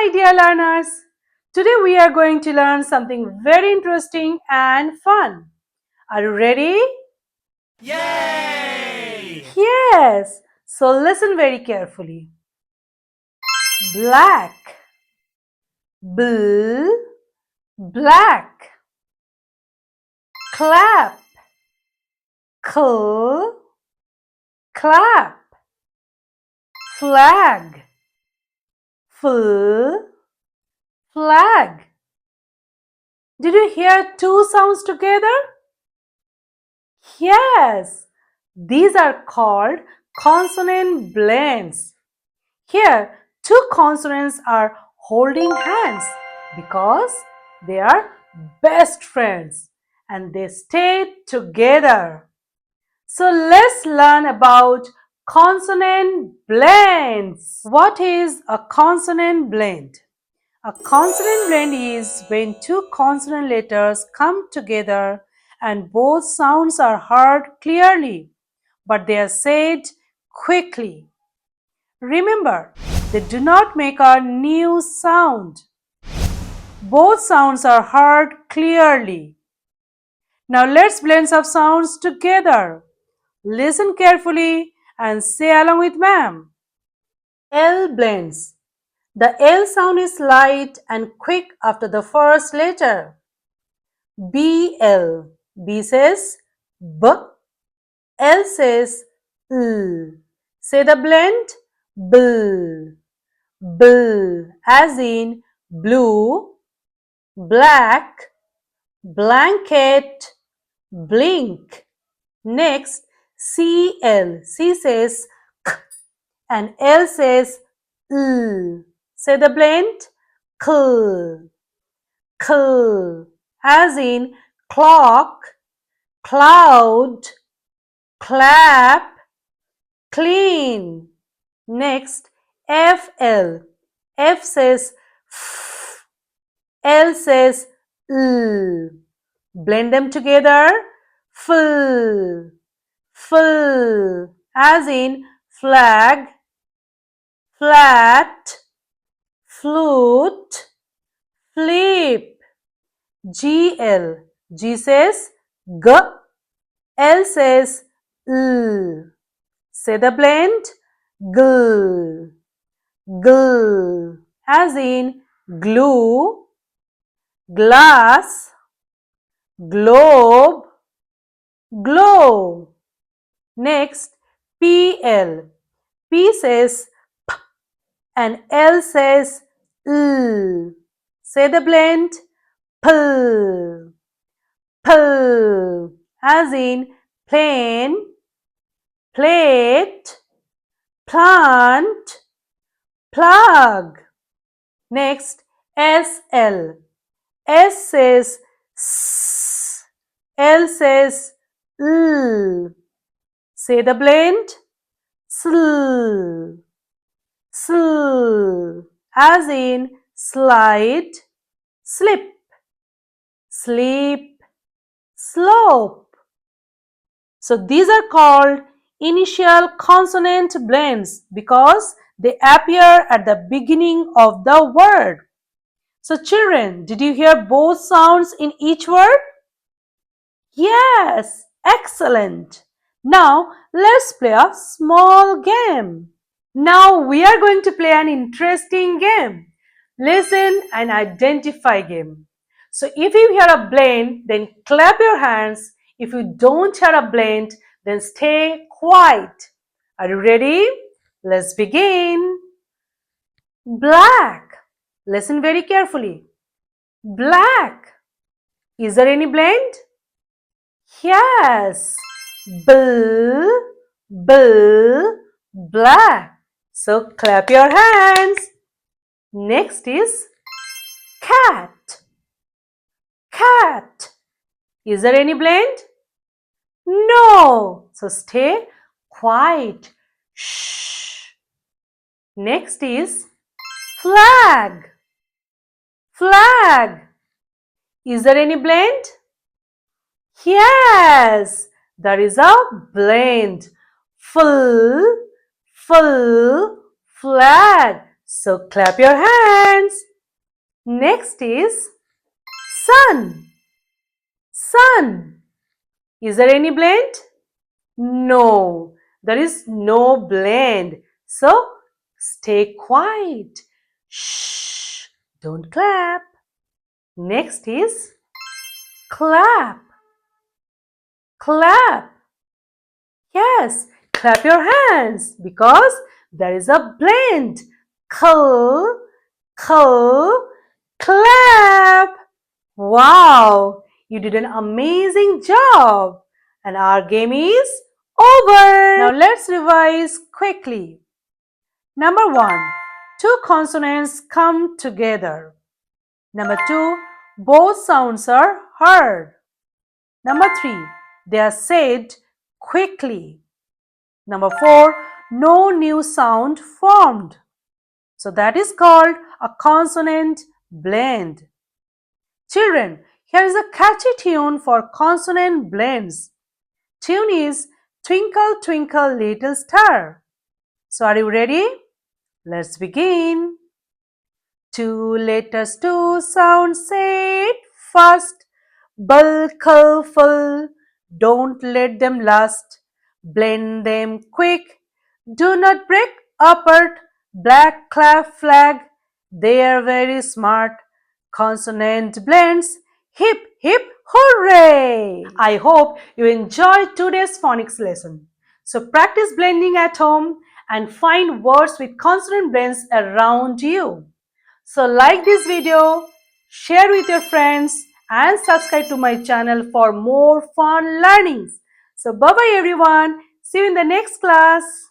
my dear learners. Today we are going to learn something very interesting and fun. Are you ready? Yay! Yes. So listen very carefully. Black. Black. Clap. Clap. Flag. Flag. Did you hear two sounds together? Yes, these are called consonant blends. Here, two consonants are holding hands because they are best friends and they stay together. So let's learn about consonant blends. What is a consonant blend? A consonant blend is when two consonant letters come together and both sounds are heard clearly, but they are said quickly. Remember, they do not make a new sound. Both sounds are heard clearly. Now let's blend some sounds together. Listen carefully and say along with ma'am. L blends. The L sound is light and quick after the first letter. BL. B says B. L says L. Say the blend. Bl. Bl. As in blue, black, blanket, blink. Next, CL. C says K and L says L. Say the blend. Kl. Kl. As in clock, cloud, clap, clean. Next, FL. F says F. L says L. Blend them together. Full. Full. As in flag, flat, flute, flip. GL. G says G. L says L. Say the blend. Gl. Gl. As in glue, glass, globe, glow. Next, PL. P says P and L says L. Say the blend. Pull. Pull. As in plane, plate, plant, plug. Next, SL. S says S. L says L. Say the blend. Sl. Sl. As in slide, slip, sleep, slope. So these are called initial consonant blends because they appear at the beginning of the word. So children, did you hear both sounds in each word? Yes, excellent. Now let's play a small game. Now we are going to play an interesting game. Listen and identify game. So if you hear a blend, then clap your hands. If you don't hear a blend, then stay quiet. Are you ready? Let's begin. Black. Listen very carefully. Black. Is there any blend? Yes. Black. So clap your hands. Next is cat. Cat. Is there any blend? No. So stay quiet. Shh. Next is flag. Flag. Is there any blend? Yes, there is a blend. Full, flag. So clap your hands. Next is sun. Sun. Is there any blend? No, there is no blend. So stay quiet. Shh, don't clap. Next is clap. Clap. Yes, clap your hands because there is a blend. Cl, cl, clap. Wow, you did an amazing job. And our game is over. Now let's revise quickly. Number 1, two consonants come together. Number 2, both sounds are heard. Number 3, they are said quickly. Number 4, no new sound formed. So that is called a consonant blend. Children, here is a catchy tune for consonant blends. Tune is Twinkle Twinkle Little Star. So are you ready? Let's begin. Two letters, two sounds said fast. Bulkful, don't let them last. Blend them quick, do not break apart. Black clap flag, they are very smart. Consonant blends, hip hip hooray! I hope you enjoyed today's phonics lesson. So practice blending at home and find words with consonant blends around you. So like this video, share with your friends and subscribe to my channel for more fun learnings. So bye bye everyone. See you in the next class.